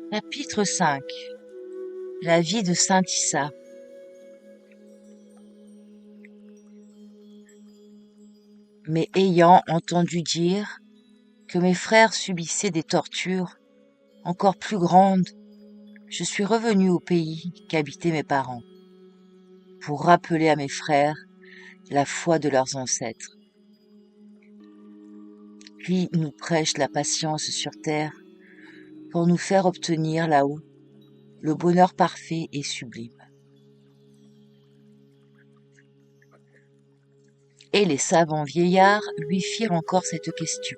Chapitre 5. La vie de saint Issa. Mais ayant entendu dire que mes frères subissaient des tortures encore plus grandes, je suis revenu au pays qu'habitaient mes parents, pour rappeler à mes frères la foi de leurs ancêtres. Puis nous prêche la patience sur terre pour nous faire obtenir là-haut le bonheur parfait et sublime. Et les savants vieillards lui firent encore cette question.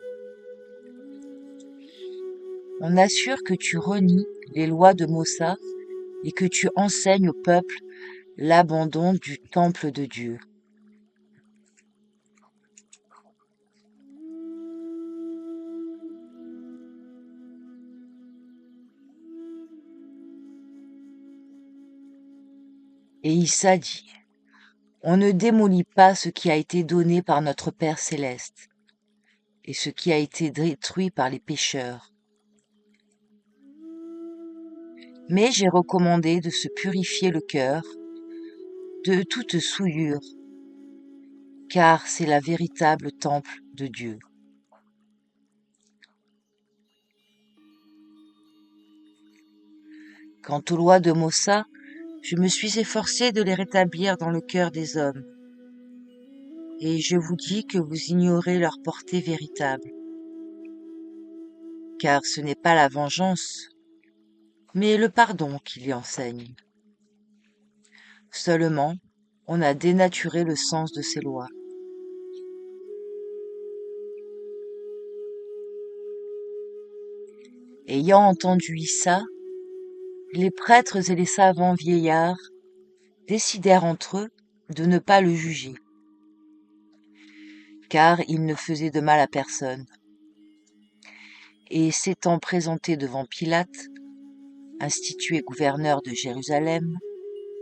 On assure que tu renies les lois de Mossa et que tu enseignes au peuple l'abandon du temple de Dieu. Et Issa dit, on ne démolit pas ce qui a été donné par notre Père céleste et ce qui a été détruit par les pécheurs. Mais j'ai recommandé de se purifier le cœur de toute souillure, car c'est la véritable temple de Dieu. Quant aux lois de Mossa, je me suis efforcé de les rétablir dans le cœur des hommes. Et je vous dis que vous ignorez leur portée véritable. Car ce n'est pas la vengeance, mais le pardon qui y enseigne. Seulement, on a dénaturé le sens de ces lois. Ayant entendu Issa, les prêtres et les savants vieillards décidèrent entre eux de ne pas le juger, car il ne faisait de mal à personne. Et s'étant présenté devant Pilate, institué gouverneur de Jérusalem,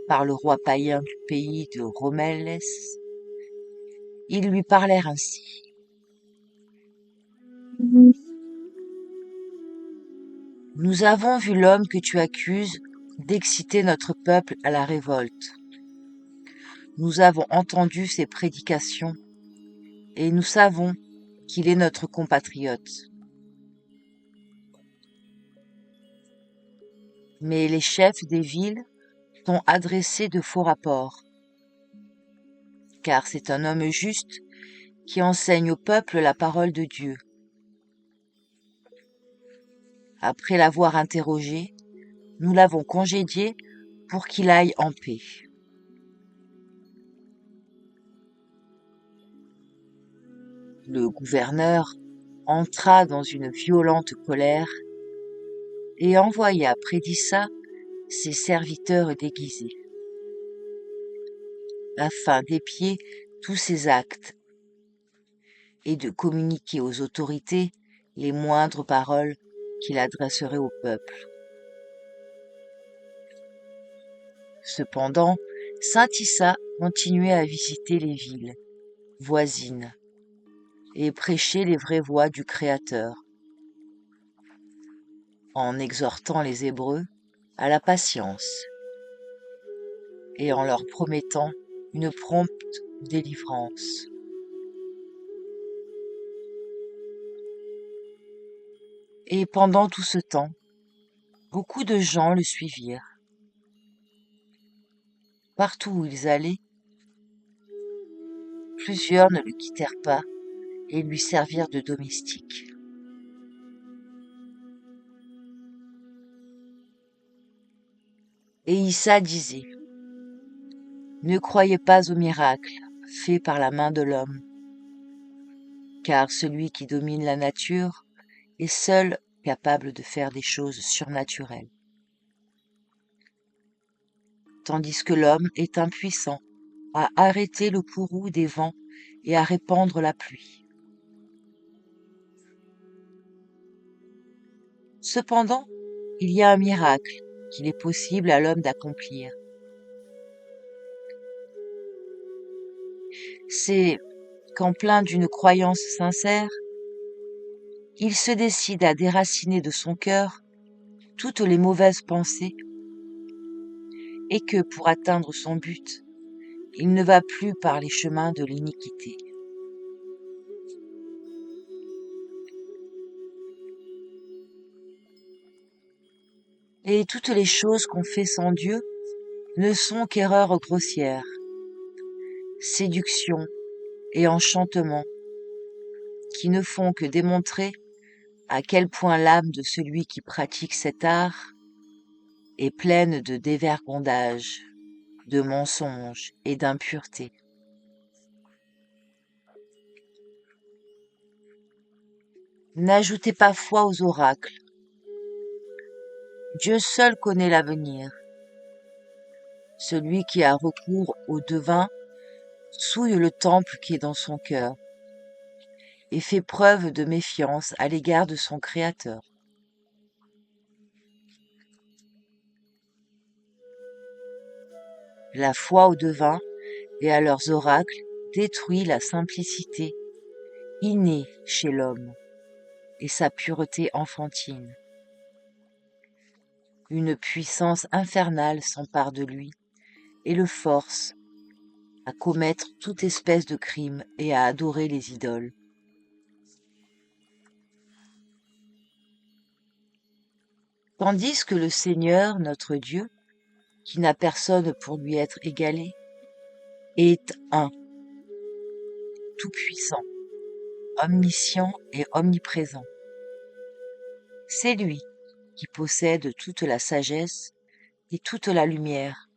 par le roi païen du pays de Romélès, ils lui parlèrent ainsi. Nous avons vu l'homme que tu accuses d'exciter notre peuple à la révolte. Nous avons entendu ses prédications et nous savons qu'il est notre compatriote. Mais les chefs des villes t'ont adressé de faux rapports, car c'est un homme juste qui enseigne au peuple la parole de Dieu. Après l'avoir interrogé, nous l'avons congédié pour qu'il aille en paix. Le gouverneur entra dans une violente colère et envoya près d'Issa ses serviteurs déguisés, afin d'épier tous ses actes et de communiquer aux autorités les moindres paroles qu'il adresserait au peuple. Cependant, saint Issa continuait à visiter les villes voisines et prêcher les vraies voies du Créateur, en exhortant les Hébreux à la patience et en leur promettant une prompte délivrance. Et pendant tout ce temps, beaucoup de gens le suivirent. Partout où ils allaient, plusieurs ne le quittèrent pas et lui servirent de domestique. Et Issa disait, ne croyez pas aux miracles faits par la main de l'homme, car celui qui domine la nature est seul capable de faire des choses surnaturelles, tandis que l'homme est impuissant à arrêter le courroux des vents et à répandre la pluie. Cependant, il y a un miracle qu'il est possible à l'homme d'accomplir. C'est qu'en plein d'une croyance sincère, il se décide à déraciner de son cœur toutes les mauvaises pensées et que, pour atteindre son but, il ne va plus par les chemins de l'iniquité. Et toutes les choses qu'on fait sans Dieu ne sont qu'erreurs grossières, séduction et enchantement, qui ne font que démontrer à quel point l'âme de celui qui pratique cet art est pleine de dévergondage, de mensonges et d'impureté. N'ajoutez pas foi aux oracles. Dieu seul connaît l'avenir. Celui qui a recours au devin souille le temple qui est dans son cœur et fait preuve de méfiance à l'égard de son Créateur. La foi aux devins et à leurs oracles détruit la simplicité innée chez l'homme et sa pureté enfantine. Une puissance infernale s'empare de lui et le force à commettre toute espèce de crime et à adorer les idoles. Tandis que le Seigneur, notre Dieu, qui n'a personne pour lui être égalé, est un, tout-puissant, omniscient et omniprésent. C'est lui qui possède toute la sagesse et toute la lumière.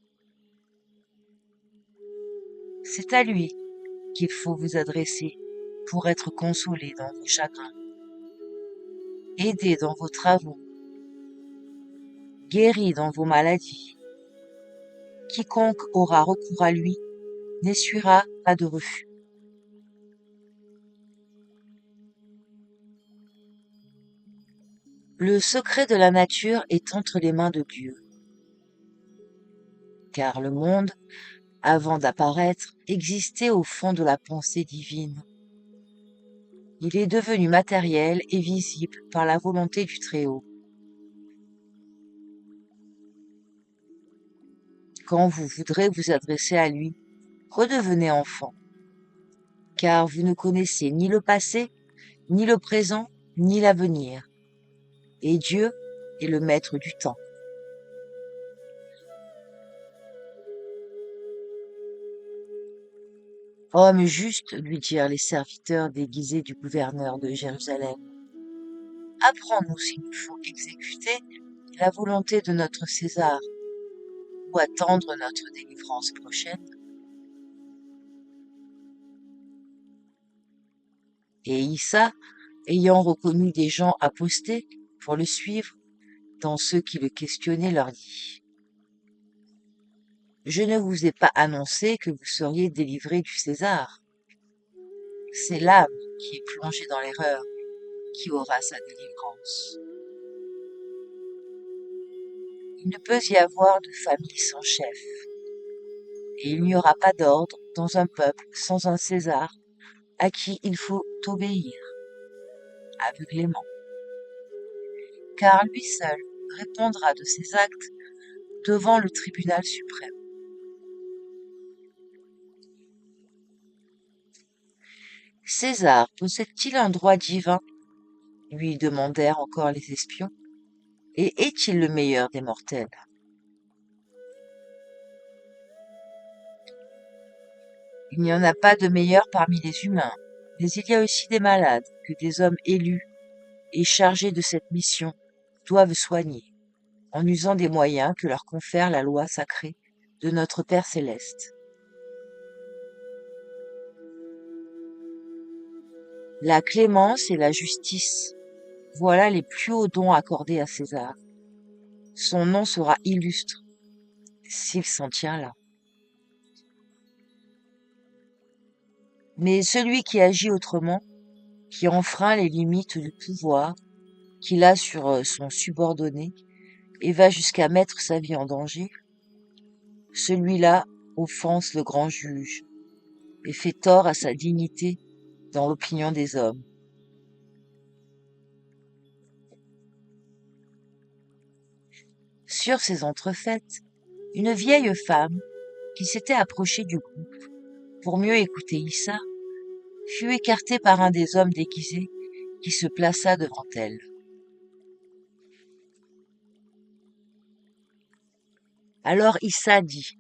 C'est à lui qu'il faut vous adresser pour être consolé dans vos chagrins, aidé dans vos travaux, guéri dans vos maladies. Quiconque aura recours à lui n'essuiera pas de refus. Le secret de la nature est entre les mains de Dieu, car le monde, avant d'apparaître, existait au fond de la pensée divine. Il est devenu matériel et visible par la volonté du Très-Haut. Quand vous voudrez vous adresser à lui, redevenez enfant, car vous ne connaissez ni le passé, ni le présent, ni l'avenir, et Dieu est le maître du temps. Homme juste, lui dirent les serviteurs déguisés du gouverneur de Jérusalem, apprends-nous s'il nous faut exécuter la volonté de notre César ou attendre notre délivrance prochaine. Et Issa, ayant reconnu des gens apostés pour le suivre, dans ceux qui le questionnaient, leur dit: Je ne vous ai pas annoncé que vous seriez délivrés du César. C'est l'âme qui est plongée dans l'erreur qui aura sa délivrance. Il ne peut y avoir de famille sans chef, et il n'y aura pas d'ordre dans un peuple sans un César à qui il faut obéir aveuglément, car lui seul répondra de ses actes devant le tribunal suprême. César possède-t-il un droit divin? Lui demandèrent encore les espions. Et est-il le meilleur des mortels? Il n'y en a pas de meilleur parmi les humains, mais il y a aussi des malades que des hommes élus et chargés de cette mission doivent soigner, en usant des moyens que leur confère la loi sacrée de notre Père céleste. La clémence et la justice, voilà les plus hauts dons accordés à César. Son nom sera illustre, s'il s'en tient là. Mais celui qui agit autrement, qui enfreint les limites du pouvoir qu'il a sur son subordonné et va jusqu'à mettre sa vie en danger, celui-là offense le grand juge et fait tort à sa dignité dans l'opinion des hommes. Sur ces entrefaites, une vieille femme, qui s'était approchée du groupe pour mieux écouter Issa, fut écartée par un des hommes déguisés qui se plaça devant elle. Alors Issa dit: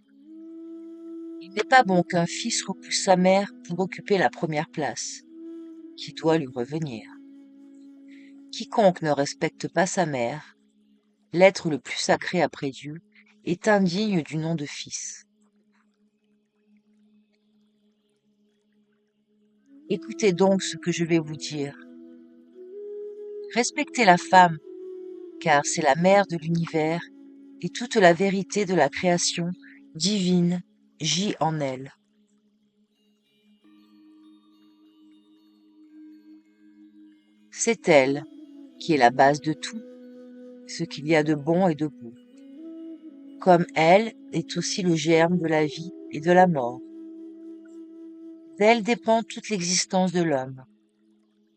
Il n'est pas bon qu'un fils repousse sa mère pour occuper la première place, qui doit lui revenir. Quiconque ne respecte pas sa mère, l'être le plus sacré après Dieu, est indigne du nom de fils. Écoutez donc ce que je vais vous dire. Respectez la femme, car c'est la mère de l'univers, et toute la vérité de la création divine gît en elle. C'est elle qui est la base de tout, ce qu'il y a de bon et de beau. Comme elle est aussi le germe de la vie et de la mort. D'elle dépend toute l'existence de l'homme,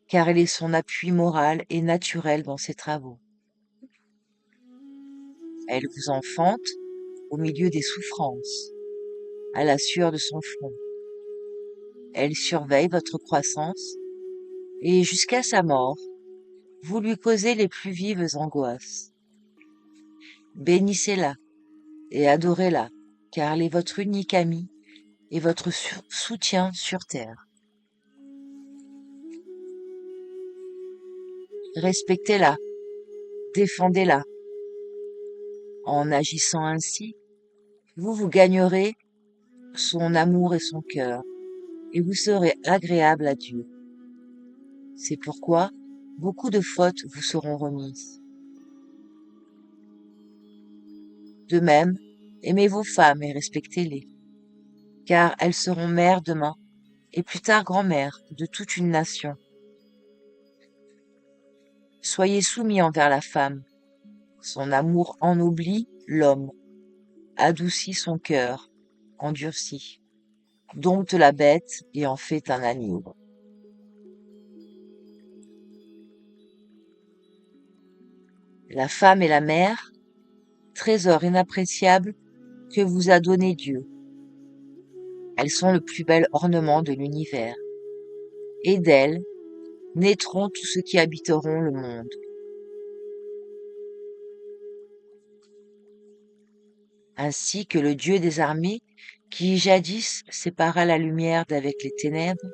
car elle est son appui moral et naturel dans ses travaux. Elle vous enfante au milieu des souffrances, à la sueur de son front. Elle surveille votre croissance, et jusqu'à sa mort, vous lui causez les plus vives angoisses. Bénissez-la et adorez-la, car elle est votre unique amie et votre soutien sur terre. Respectez-la, défendez-la. En agissant ainsi, vous vous gagnerez son amour et son cœur, et vous serez agréable à Dieu. C'est pourquoi beaucoup de fautes vous seront remises. De même, aimez vos femmes et respectez-les, car elles seront mères demain, et plus tard grand-mères de toute une nation. Soyez soumis envers la femme. Son amour ennoblit l'homme, adoucit son cœur, endurcit, dompte la bête et en fait un agneau. La femme est la mère, trésor inappréciable que vous a donné Dieu. Elles sont le plus bel ornement de l'univers, et d'elles naîtront tous ceux qui habiteront le monde. Ainsi que le Dieu des armées, qui jadis sépara la lumière d'avec les ténèbres,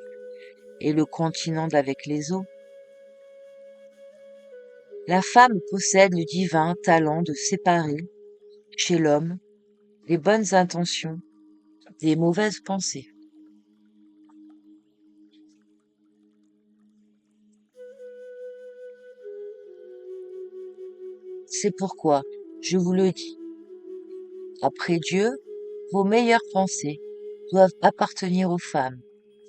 et le continent d'avec les eaux, la femme possède le divin talent de séparer, chez l'homme, les bonnes intentions des mauvaises pensées. C'est pourquoi, je vous le dis, après Dieu, vos meilleures pensées doivent appartenir aux femmes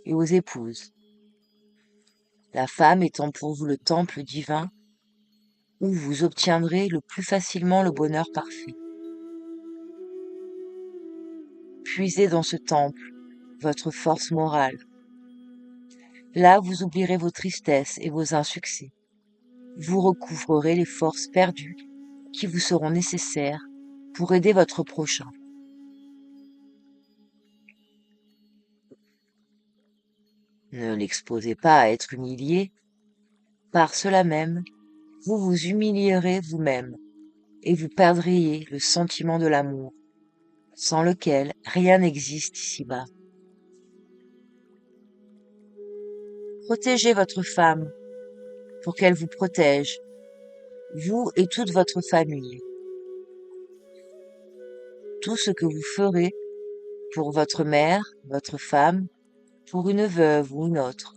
et aux épouses. La femme étant pour vous le temple divin, où vous obtiendrez le plus facilement le bonheur parfait. Puisez dans ce temple votre force morale. Là, vous oublierez vos tristesses et vos insuccès. Vous recouvrerez les forces perdues qui vous seront nécessaires pour aider votre prochain. Ne l'exposez pas à être humilié. Par cela même, vous vous humilierez vous-même et vous perdriez le sentiment de l'amour, sans lequel rien n'existe ici-bas. Protégez votre femme pour qu'elle vous protège, vous et toute votre famille. Tout ce que vous ferez pour votre mère, votre femme, pour une veuve ou une autre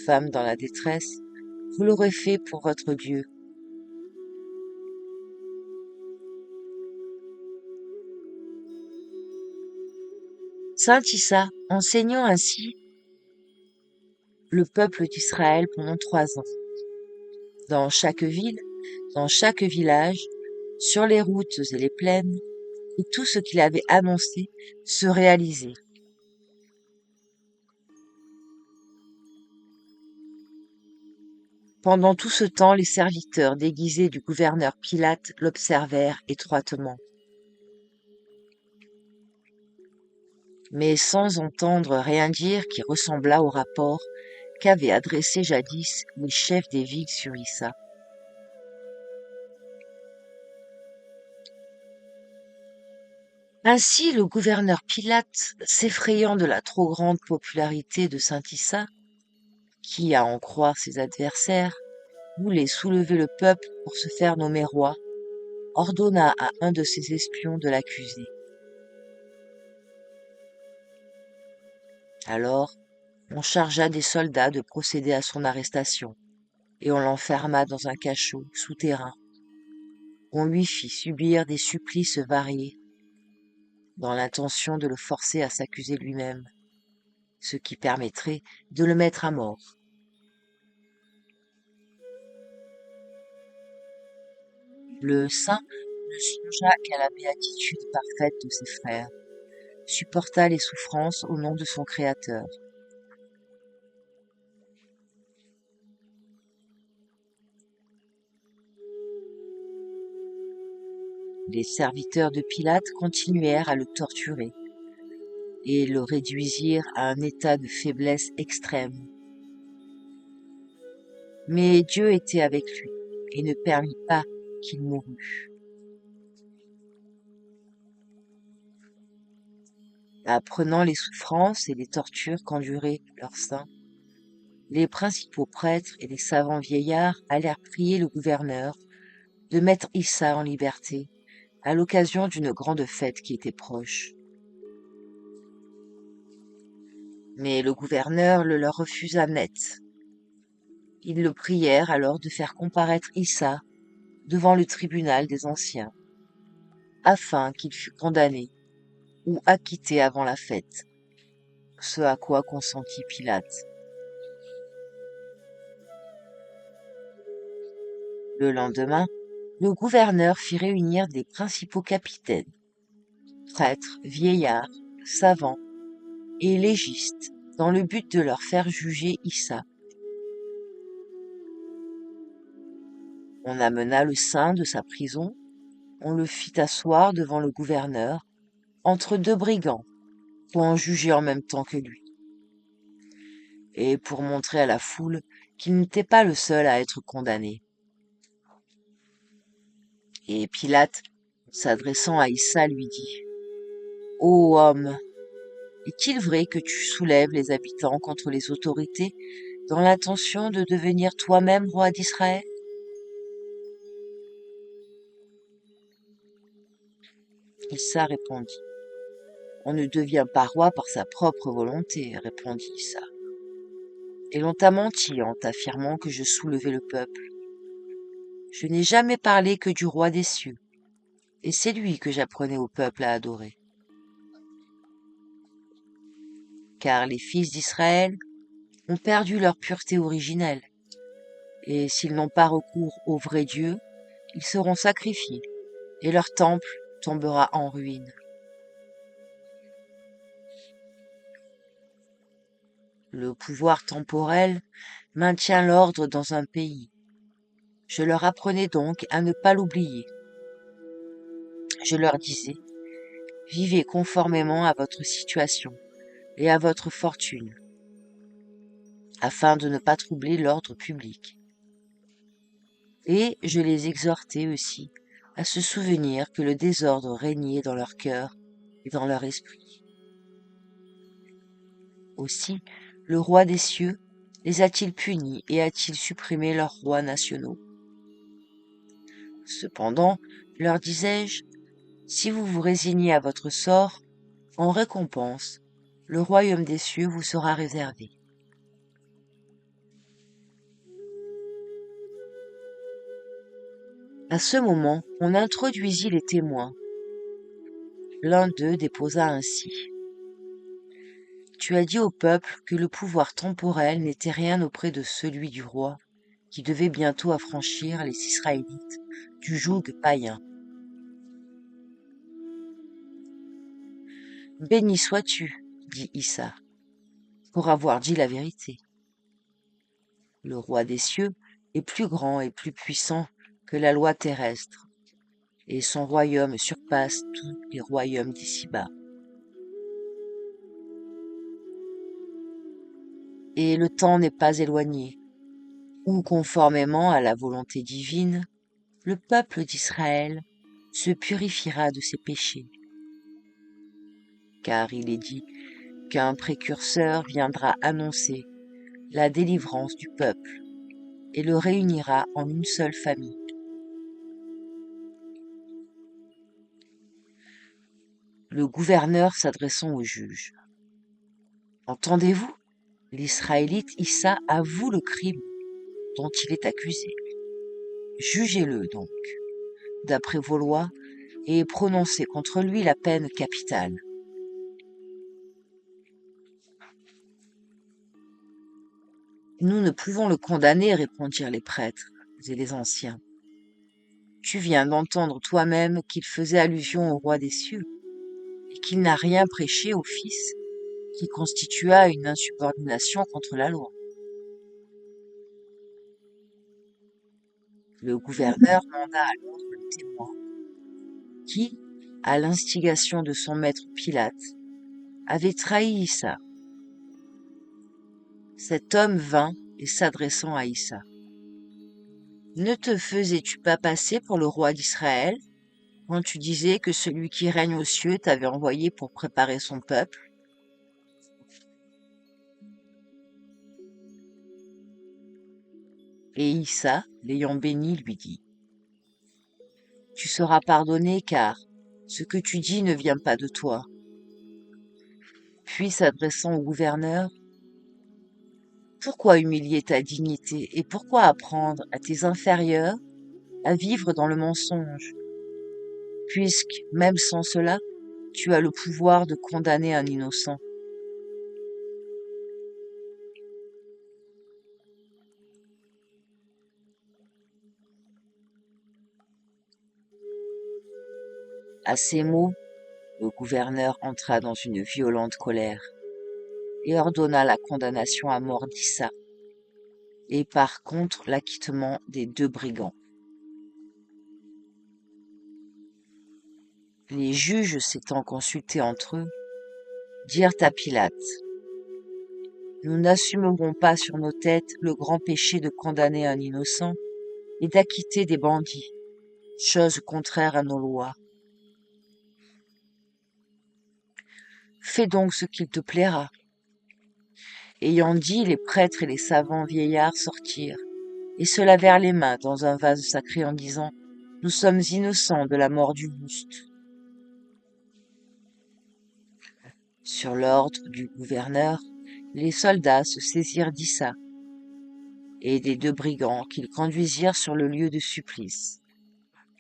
femme dans la détresse, vous l'aurez fait pour votre Dieu. Saint Issa, enseignant ainsi le peuple d'Israël pendant 3 ans, dans chaque ville, dans chaque village, sur les routes et les plaines, et tout ce qu'il avait annoncé se réalisait. Pendant tout ce temps, les serviteurs déguisés du gouverneur Pilate l'observèrent étroitement, mais sans entendre rien dire qui ressemblât au rapport qu'avaient adressé jadis les chefs des villes sur Issa. Ainsi, le gouverneur Pilate, s'effrayant de la trop grande popularité de saint Issa, qui, à en croire ses adversaires, voulait soulever le peuple pour se faire nommer roi, ordonna à un de ses espions de l'accuser. Alors, on chargea des soldats de procéder à son arrestation, et on l'enferma dans un cachot souterrain. On lui fit subir des supplices variés, dans l'intention de le forcer à s'accuser lui-même, ce qui permettrait de le mettre à mort. Le saint ne songea qu'à la béatitude parfaite de ses frères, supporta les souffrances au nom de son Créateur. Les serviteurs de Pilate continuèrent à le torturer et le réduisirent à un état de faiblesse extrême. Mais Dieu était avec lui et ne permit pas qu'il mourût. Apprenant les souffrances et les tortures qu'enduraient leurs saints, les principaux prêtres et les savants vieillards allèrent prier le gouverneur de mettre Issa en liberté à l'occasion d'une grande fête qui était proche. Mais le gouverneur le leur refusa net. Ils le prièrent alors de faire comparaître Issa devant le tribunal des anciens, afin qu'il fût condamné ou acquitté avant la fête, ce à quoi consentit Pilate. Le lendemain, le gouverneur fit réunir des principaux capitaines, prêtres, vieillards, savants et légistes, dans le but de leur faire juger Issa. On amena le saint de sa prison, on le fit asseoir devant le gouverneur, entre deux brigands, pour en juger en même temps que lui, et pour montrer à la foule qu'il n'était pas le seul à être condamné. Et Pilate, s'adressant à Issa, lui dit: Ô homme, est-il vrai que tu soulèves les habitants contre les autorités dans l'intention de devenir toi-même roi d'Israël? Issa répondit: On ne devient pas roi par sa propre volonté, répondit Issa. Et l'on t'a menti en t'affirmant que je soulevais le peuple. Je n'ai jamais parlé que du roi des cieux, et c'est lui que j'apprenais au peuple à adorer. Car les fils d'Israël ont perdu leur pureté originelle, et s'ils n'ont pas recours au vrai Dieu, ils seront sacrifiés, et leur temple tombera en ruine. Le pouvoir temporel maintient l'ordre dans un pays. Je leur apprenais donc à ne pas l'oublier. Je leur disais: Vivez conformément à votre situation et à votre fortune, afin de ne pas troubler l'ordre public. Et je les exhortais aussi à se souvenir que le désordre régnait dans leur cœur et dans leur esprit. Aussi, le roi des cieux les a-t-il punis et a-t-il supprimé leurs rois nationaux? Cependant, leur disais-je, si vous vous résignez à votre sort, en récompense, le royaume des cieux vous sera réservé. À ce moment, on introduisit les témoins. L'un d'eux déposa ainsi: Tu as dit au peuple que le pouvoir temporel n'était rien auprès de celui du roi, qui devait bientôt affranchir les Israélites du joug païen. Béni sois-tu, dit Issa, pour avoir dit la vérité. Le roi des cieux est plus grand et plus puissant que la loi terrestre, et son royaume surpasse tous les royaumes d'ici-bas. Et le temps n'est pas éloigné, où, conformément à la volonté divine, le peuple d'Israël se purifiera de ses péchés. Car il est dit qu'un précurseur viendra annoncer la délivrance du peuple et le réunira en une seule famille. Le gouverneur s'adressant au juge. Entendez-vous? L'Israélite Issa avoue le crime dont il est accusé. Jugez-le donc, d'après vos lois, et prononcez contre lui la peine capitale. Nous ne pouvons le condamner, répondirent les prêtres et les anciens. Tu viens d'entendre toi-même qu'il faisait allusion au roi des cieux, et qu'il n'a rien prêché au Fils, qui constitua une insubordination contre la loi. Le gouverneur manda alors le témoin, qui, à l'instigation de son maître Pilate, avait trahi Issa. Cet homme vint et s'adressant à Issa. Ne te faisais-tu pas passer pour le roi d'Israël quand tu disais que celui qui règne aux cieux t'avait envoyé pour préparer son peuple? Et Issa, l'ayant béni, lui dit, tu seras pardonné car ce que tu dis ne vient pas de toi. Puis s'adressant au gouverneur, pourquoi humilier ta dignité et pourquoi apprendre à tes inférieurs à vivre dans le mensonge, puisque, même sans cela, tu as le pouvoir de condamner un innocent. À ces mots, le gouverneur entra dans une violente colère et ordonna la condamnation à mort d'Issa et par contre l'acquittement des 2 brigands. Les juges s'étant consultés entre eux, dirent à Pilate, nous n'assumerons pas sur nos têtes le grand péché de condamner un innocent et d'acquitter des bandits, chose contraire à nos lois. Fais donc ce qu'il te plaira. Ayant dit, les prêtres et les savants vieillards sortirent et se lavèrent les mains dans un vase sacré en disant, nous sommes innocents de la mort du juste. Sur l'ordre du gouverneur, les soldats se saisirent d'Issa et des 2 brigands qu'ils conduisirent sur le lieu de supplice,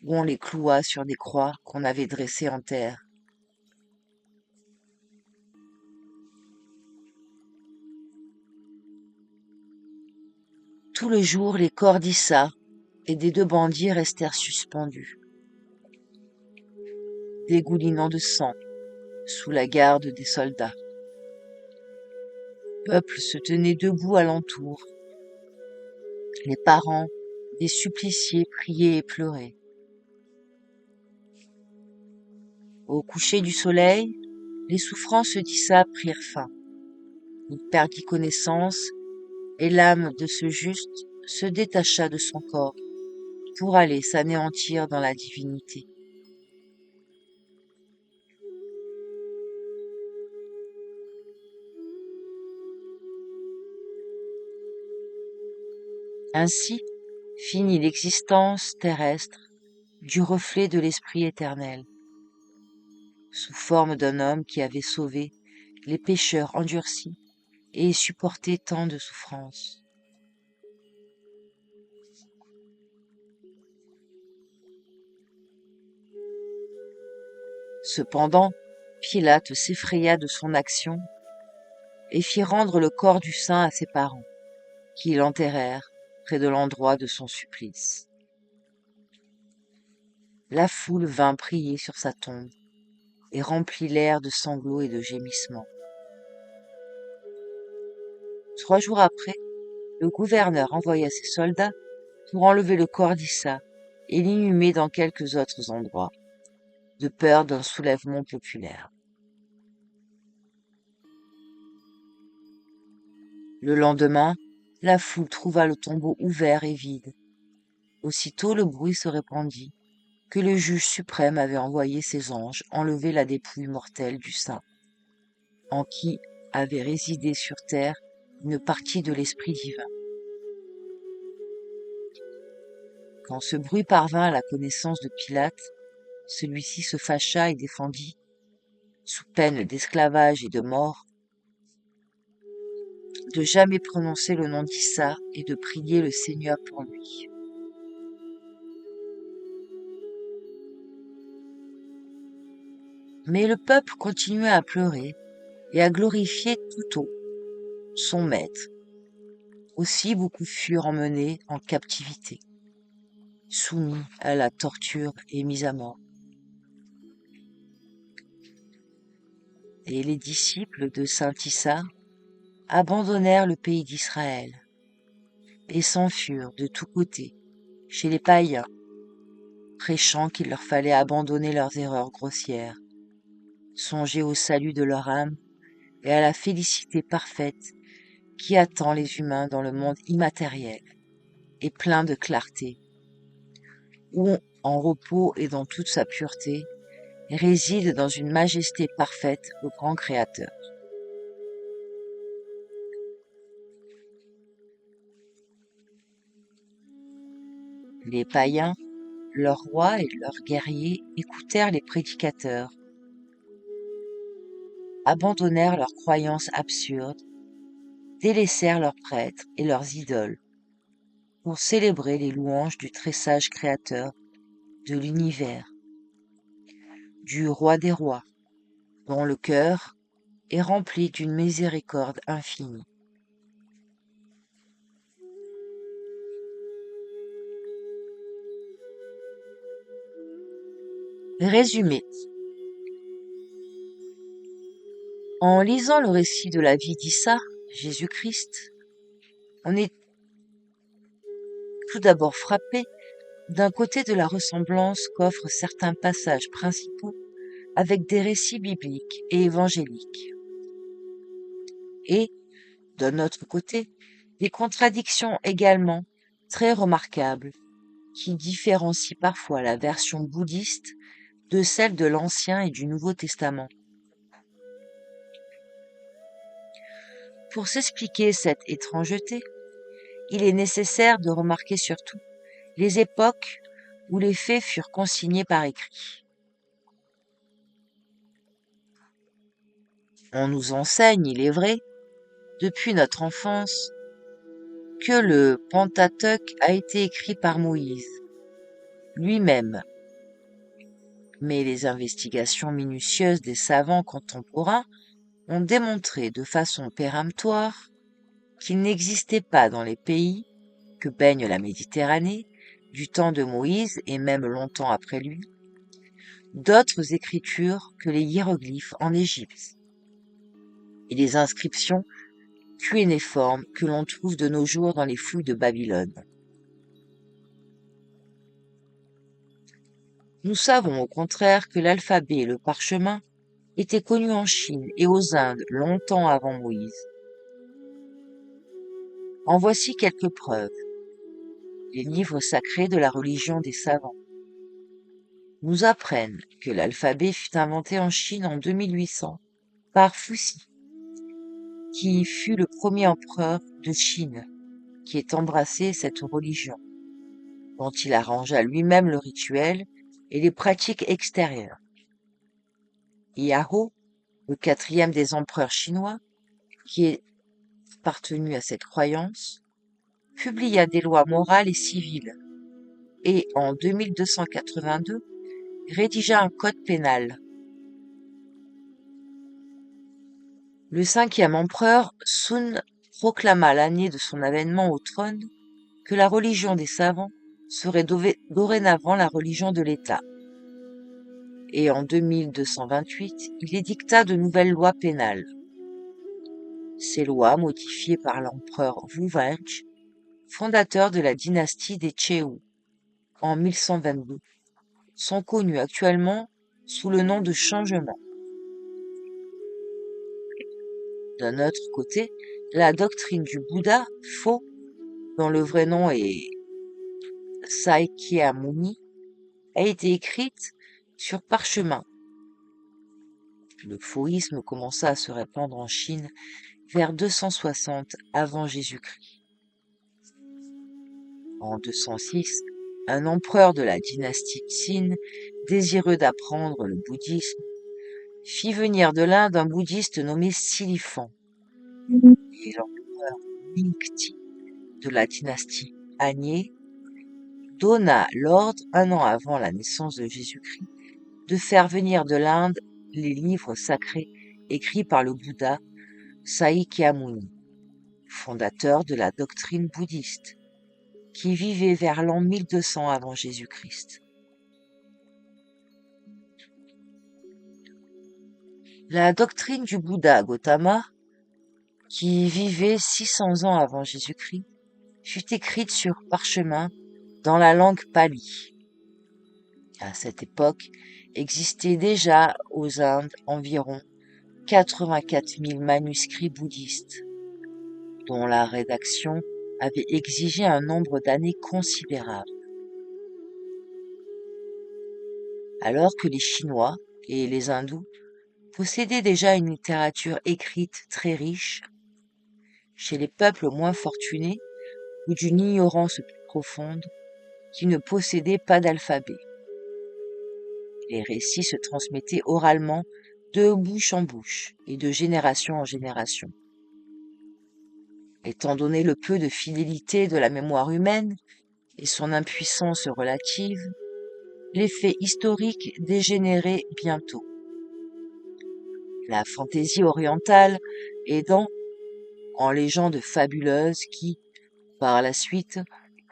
où on les cloua sur des croix qu'on avait dressées en terre. Tout le jour, les corps d'Issa et des 2 bandits restèrent suspendus, dégoulinant de sang, sous la garde des soldats. Le peuple se tenait debout alentour. Les parents des suppliciés priaient et pleuraient. Au coucher du soleil, les souffrances d'Issa prirent fin. Il perdit connaissance et l'âme de ce juste se détacha de son corps pour aller s'anéantir dans la divinité. Ainsi finit l'existence terrestre du reflet de l'Esprit éternel, sous forme d'un homme qui avait sauvé les pécheurs endurcis et supporté tant de souffrances. Cependant, Pilate s'effraya de son action et fit rendre le corps du saint à ses parents, qui l'enterrèrent près de l'endroit de son supplice. La foule vint prier sur sa tombe et remplit l'air de sanglots et de gémissements. 3 jours après, le gouverneur envoya ses soldats pour enlever le corps d'Issa et l'inhumer dans quelques autres endroits, de peur d'un soulèvement populaire. Le lendemain, la foule trouva le tombeau ouvert et vide. Aussitôt le bruit se répandit que le juge suprême avait envoyé ses anges enlever la dépouille mortelle du saint, en qui avait résidé sur terre une partie de l'Esprit divin. Quand ce bruit parvint à la connaissance de Pilate, celui-ci se fâcha et défendit, sous peine d'esclavage et de mort, de jamais prononcer le nom d'Issa et de prier le Seigneur pour lui. Mais le peuple continuait à pleurer et à glorifier Touto, son maître. Aussi beaucoup furent emmenés en captivité, soumis à la torture et mis à mort. Et les disciples de saint Issa abandonnèrent le pays d'Israël et s'enfuirent de tous côtés chez les païens, prêchant qu'il leur fallait abandonner leurs erreurs grossières, songer au salut de leur âme et à la félicité parfaite qui attend les humains dans le monde immatériel et plein de clarté, où, en repos et dans toute sa pureté, réside dans une majesté parfaite le grand Créateur. Les païens, leurs rois et leurs guerriers écoutèrent les prédicateurs, abandonnèrent leurs croyances absurdes, délaissèrent leurs prêtres et leurs idoles, pour célébrer les louanges du très sage Créateur de l'univers, du Roi des rois, dont le cœur est rempli d'une miséricorde infinie. Résumé. En lisant le récit de la vie d'Issa, Jésus-Christ, on est tout d'abord frappé d'un côté de la ressemblance qu'offrent certains passages principaux avec des récits bibliques et évangéliques, et, d'un autre côté, des contradictions également très remarquables qui différencient parfois la version bouddhiste de celle de l'Ancien et du Nouveau Testament. Pour s'expliquer cette étrangeté, il est nécessaire de remarquer surtout les époques où les faits furent consignés par écrit. On nous enseigne, il est vrai, depuis notre enfance, que le Pentateuque a été écrit par Moïse lui-même. Mais les investigations minutieuses des savants contemporains ont démontré de façon péremptoire qu'il n'existait pas dans les pays que baigne la Méditerranée, du temps de Moïse et même longtemps après lui, d'autres écritures que les hiéroglyphes en Égypte et les inscriptions cunéiformes que l'on trouve de nos jours dans les fouilles de Babylone. Nous savons au contraire que l'alphabet et le parchemin étaient connus en Chine et aux Indes longtemps avant Moïse. En voici quelques preuves. Les livres sacrés de la religion des savants nous apprennent que l'alphabet fut inventé en Chine en 2800 par Fuxi, qui fut le premier empereur de Chine qui ait embrassé cette religion, dont il arrangea lui-même le rituel et les pratiques extérieures. Yahoo, le quatrième des empereurs chinois, qui est appartenu à cette croyance, publia des lois morales et civiles et, en 2282, rédigea un code pénal. Le cinquième empereur, Sun, proclama l'année de son avènement au trône que la religion des savants serait dorénavant la religion de l'État. Et en 2228, il édicta de nouvelles lois pénales. Ces lois, modifiées par l'empereur Wu Wenzhi, fondateurs de la dynastie des Cheu en 1122, sont connus actuellement sous le nom de Changement. D'un autre côté, la doctrine du Bouddha, faux, dont le vrai nom est Sakyamuni, a été écrite sur parchemin. Le fauisme commença à se répandre en Chine vers 260 avant Jésus-Christ. En 206, un empereur de la dynastie Qin, désireux d'apprendre le bouddhisme, fit venir de l'Inde un bouddhiste nommé Silifan. Et l'empereur Mingti de la dynastie Han donna l'ordre, un an avant la naissance de Jésus-Christ, de faire venir de l'Inde les livres sacrés écrits par le Bouddha Sakyamuni, fondateur de la doctrine bouddhiste, qui vivait vers l'an 1200 avant Jésus-Christ. La doctrine du Bouddha Gautama, qui vivait 600 ans avant Jésus-Christ, fut écrite sur parchemin dans la langue pali. À cette époque, existaient déjà aux Indes environ 84 000 manuscrits bouddhistes, dont la rédaction avait exigé un nombre d'années considérable. Alors que les Chinois et les Hindous possédaient déjà une littérature écrite très riche, chez les peuples moins fortunés ou d'une ignorance plus profonde, qui ne possédaient pas d'alphabet. Les récits se transmettaient oralement de bouche en bouche et de génération en génération. Étant donné le peu de fidélité de la mémoire humaine et son impuissance relative, les faits historiques dégénéraient bientôt. La fantaisie orientale aidant en légendes fabuleuses qui, par la suite,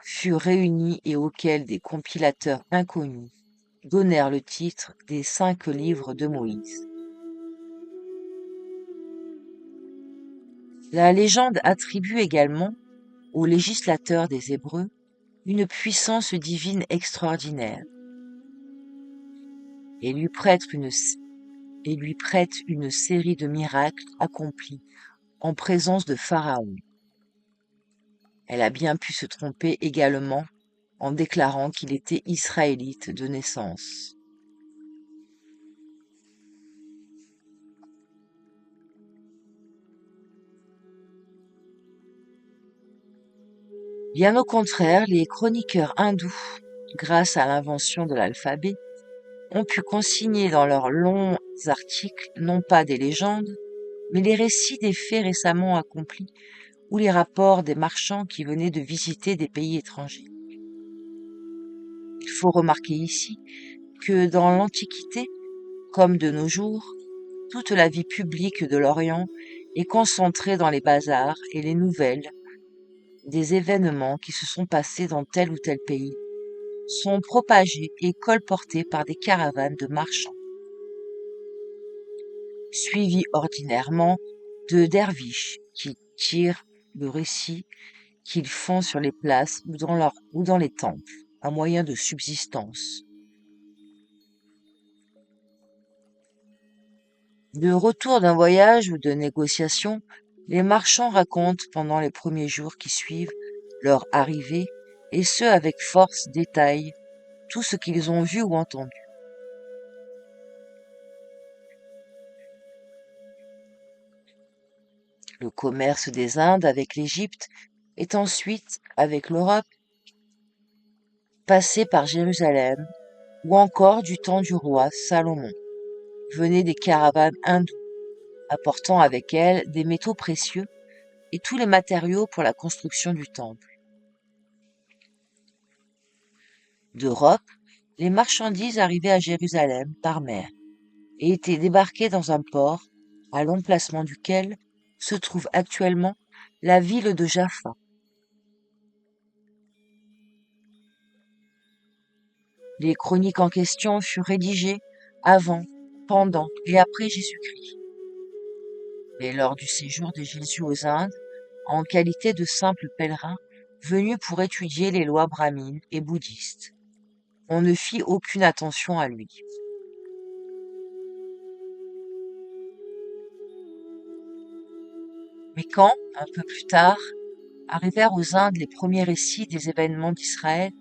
furent réunies et auxquelles des compilateurs inconnus donnèrent le titre des 5 livres de Moïse. La légende attribue également au législateur des Hébreux une puissance divine extraordinaire et lui prête une série de miracles accomplis en présence de Pharaon. Elle a bien pu se tromper également en déclarant qu'il était israélite de naissance. Bien au contraire, les chroniqueurs hindous, grâce à l'invention de l'alphabet, ont pu consigner dans leurs longs articles non pas des légendes, mais les récits des faits récemment accomplis ou les rapports des marchands qui venaient de visiter des pays étrangers. Il faut remarquer ici que dans l'Antiquité, comme de nos jours, toute la vie publique de l'Orient est concentrée dans les bazars et les nouvelles des événements qui se sont passés dans tel ou tel pays sont propagés et colportés par des caravanes de marchands, suivis ordinairement de derviches qui tirent le récit qu'ils font sur les places ou dans les temples, un moyen de subsistance. De retour d'un voyage ou de négociation, les marchands racontent pendant les premiers jours qui suivent leur arrivée, et ce avec force détail, tout ce qu'ils ont vu ou entendu. Le commerce des Indes avec l'Égypte est ensuite, avec l'Europe, passé par Jérusalem, ou encore du temps du roi Salomon. Venaient des caravanes hindoues, apportant avec elles des métaux précieux et tous les matériaux pour la construction du temple. D'Europe, les marchandises arrivaient à Jérusalem par mer et étaient débarquées dans un port à l'emplacement duquel se trouve actuellement la ville de Jaffa. Les chroniques en question furent rédigées avant, pendant et après Jésus-Christ. Mais lors du séjour de Jésus aux Indes, en qualité de simple pèlerin, venu pour étudier les lois brahmines et bouddhistes. On ne fit aucune attention à lui. Mais quand, un peu plus tard, arrivèrent aux Indes les premiers récits des événements d'Israël,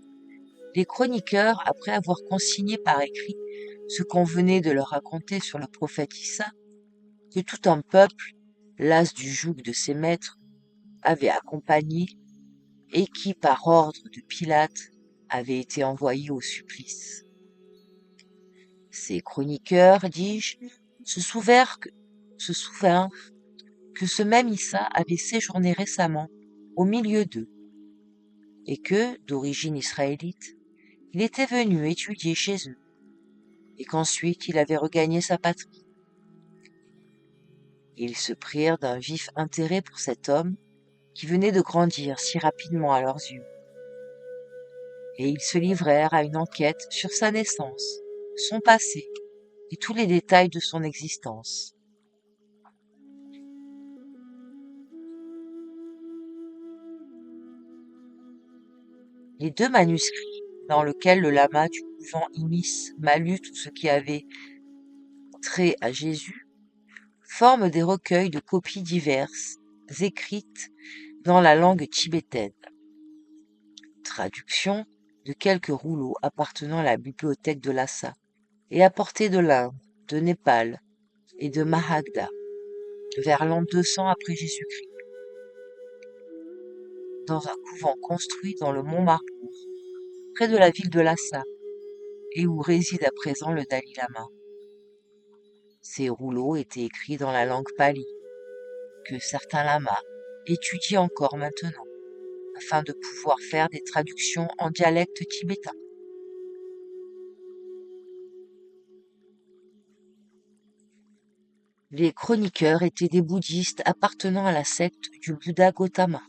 les chroniqueurs, après avoir consigné par écrit ce qu'on venait de leur raconter sur le prophète Issa, que tout un peuple, las du joug de ses maîtres, avait accompagné et qui, par ordre de Pilate, avait été envoyé au supplice. Ces chroniqueurs, dis-je, se souvinrent que ce même Issa avait séjourné récemment au milieu d'eux, et que, d'origine israélite, il était venu étudier chez eux, et qu'ensuite il avait regagné sa patrie. Ils se prirent d'un vif intérêt pour cet homme qui venait de grandir si rapidement à leurs yeux, et ils se livrèrent à une enquête sur sa naissance, son passé et tous les détails de son existence. Les deux manuscrits, dans lesquels le lama du couvent Imis malut tout ce qui avait trait à Jésus, forment des recueils de copies diverses, écrites dans la langue tibétaine. Traduction de quelques rouleaux appartenant à la bibliothèque de Lhasa et apportés de l'Inde, de Népal et de Magadha vers l'an 200 après Jésus-Christ, dans un couvent construit dans le mont Marbour, près de la ville de Lhasa, et où réside à présent le Dalai Lama. Ces rouleaux étaient écrits dans la langue pali, que certains lamas étudient encore maintenant, afin de pouvoir faire des traductions en dialecte tibétain. Les chroniqueurs étaient des bouddhistes appartenant à la secte du Bouddha Gautama.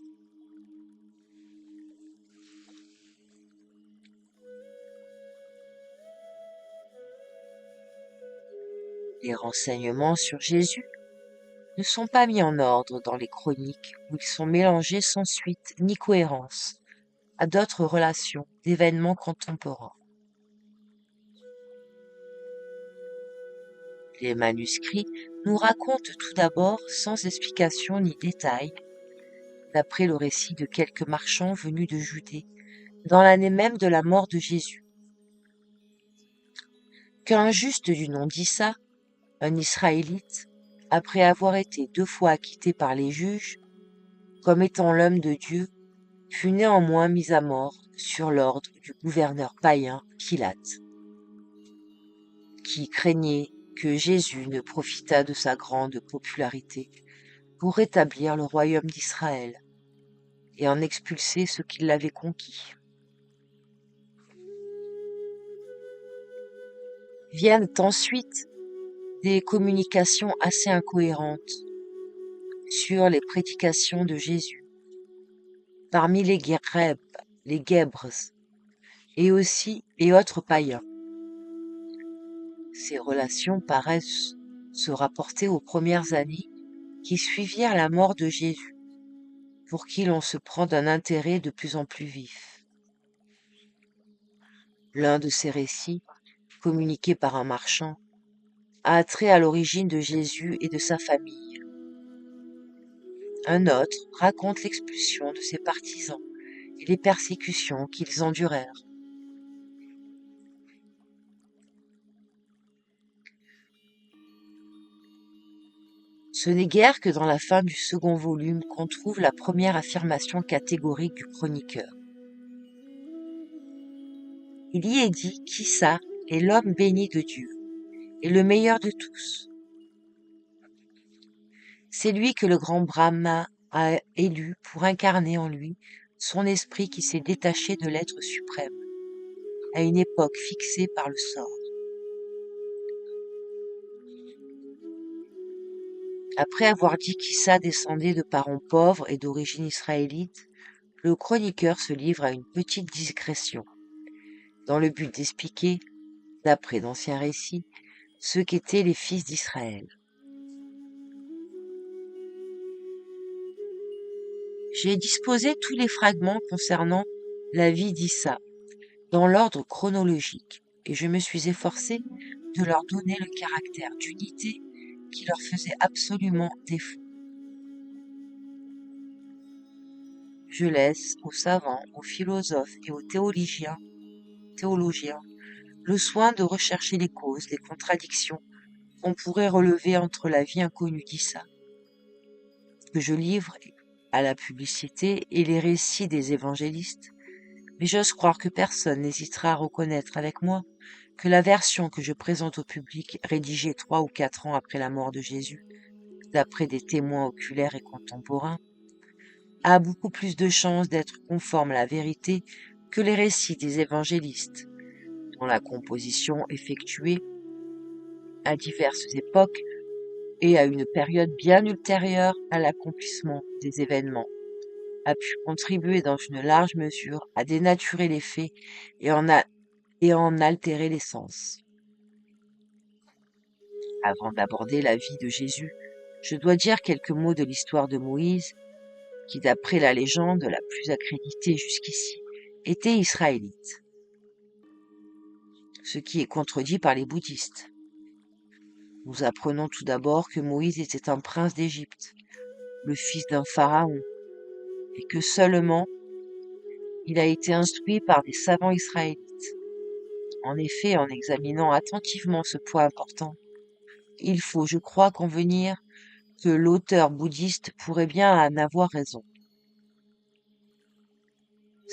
Les renseignements sur Jésus ne sont pas mis en ordre dans les chroniques où ils sont mélangés sans suite ni cohérence à d'autres relations d'événements contemporains. Les manuscrits nous racontent tout d'abord, sans explication ni détail, d'après le récit de quelques marchands venus de Judée, dans l'année même de la mort de Jésus, qu'un juste du nom d'Issa, un Israélite, après avoir été 2 fois acquitté par les juges, comme étant l'homme de Dieu, fut néanmoins mis à mort sur l'ordre du gouverneur païen Pilate, qui craignait que Jésus ne profitât de sa grande popularité pour rétablir le royaume d'Israël et en expulser ceux qui l'avaient conquis. Viennent ensuite des communications assez incohérentes sur les prédications de Jésus parmi les Guèbres et autres païens. Ces relations paraissent se rapporter aux premières années qui suivirent la mort de Jésus, pour qui l'on se prend d'un intérêt de plus en plus vif. L'un de ces récits, communiqué par un marchand, a trait à l'origine de Jésus et de sa famille. Un autre raconte l'expulsion de ses partisans et les persécutions qu'ils endurèrent. Ce n'est guère que dans la fin du second volume qu'on trouve la première affirmation catégorique du chroniqueur. Il y est dit qu'Issa est l'homme béni de Dieu et le meilleur de tous. C'est lui que le grand Brahma a élu pour incarner en lui son esprit qui s'est détaché de l'être suprême, à une époque fixée par le sort. Après avoir dit qu'Issa descendait de parents pauvres et d'origine israélite, le chroniqueur se livre à une petite digression, dans le but d'expliquer, d'après d'anciens récits, ce qu'étaient les fils d'Israël. J'ai disposé tous les fragments concernant la vie d'Issa dans l'ordre chronologique, et je me suis efforcé de leur donner le caractère d'unité qui leur faisait absolument défaut. Je laisse aux savants, aux philosophes et aux théologiens le soin de rechercher les causes, les contradictions qu'on pourrait relever entre la vie inconnue d'Issa, que je livre à la publicité, et les récits des évangélistes, mais j'ose croire que personne n'hésitera à reconnaître avec moi que la version que je présente au public, rédigée 3 ou 4 ans après la mort de Jésus, d'après des témoins oculaires et contemporains, a beaucoup plus de chances d'être conforme à la vérité que les récits des évangélistes, dont la composition effectuée à diverses époques et à une période bien ultérieure à l'accomplissement des événements, a pu contribuer dans une large mesure à dénaturer les faits et en altérer les sens. Avant d'aborder la vie de Jésus, je dois dire quelques mots de l'histoire de Moïse, qui, d'après la légende la plus accréditée jusqu'ici, était israélite, ce qui est contredit par les bouddhistes. Nous apprenons tout d'abord que Moïse était un prince d'Égypte, le fils d'un pharaon, et que seulement il a été instruit par des savants israélites. En effet, en examinant attentivement ce point important, il faut, je crois, convenir que l'auteur bouddhiste pourrait bien en avoir raison.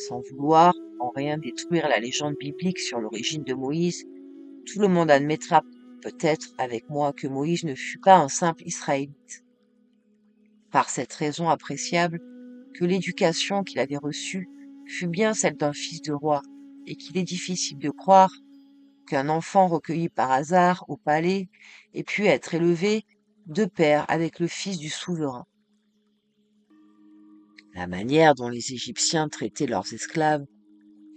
Sans vouloir en rien détruire la légende biblique sur l'origine de Moïse, tout le monde admettra peut-être avec moi que Moïse ne fut pas un simple Israélite. Par cette raison appréciable, que l'éducation qu'il avait reçue fut bien celle d'un fils de roi, et qu'il est difficile de croire qu'un enfant recueilli par hasard au palais ait pu être élevé de pair avec le fils du souverain. La manière dont les Égyptiens traitaient leurs esclaves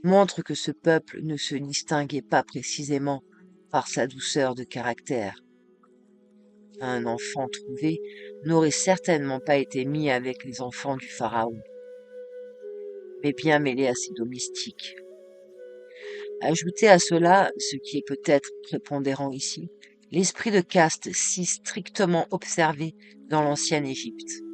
montre que ce peuple ne se distinguait pas précisément par sa douceur de caractère. Un enfant trouvé n'aurait certainement pas été mis avec les enfants du pharaon, mais bien mêlé à ses domestiques. Ajoutez à cela, ce qui est peut-être prépondérant ici, l'esprit de caste si strictement observé dans l'ancienne Égypte.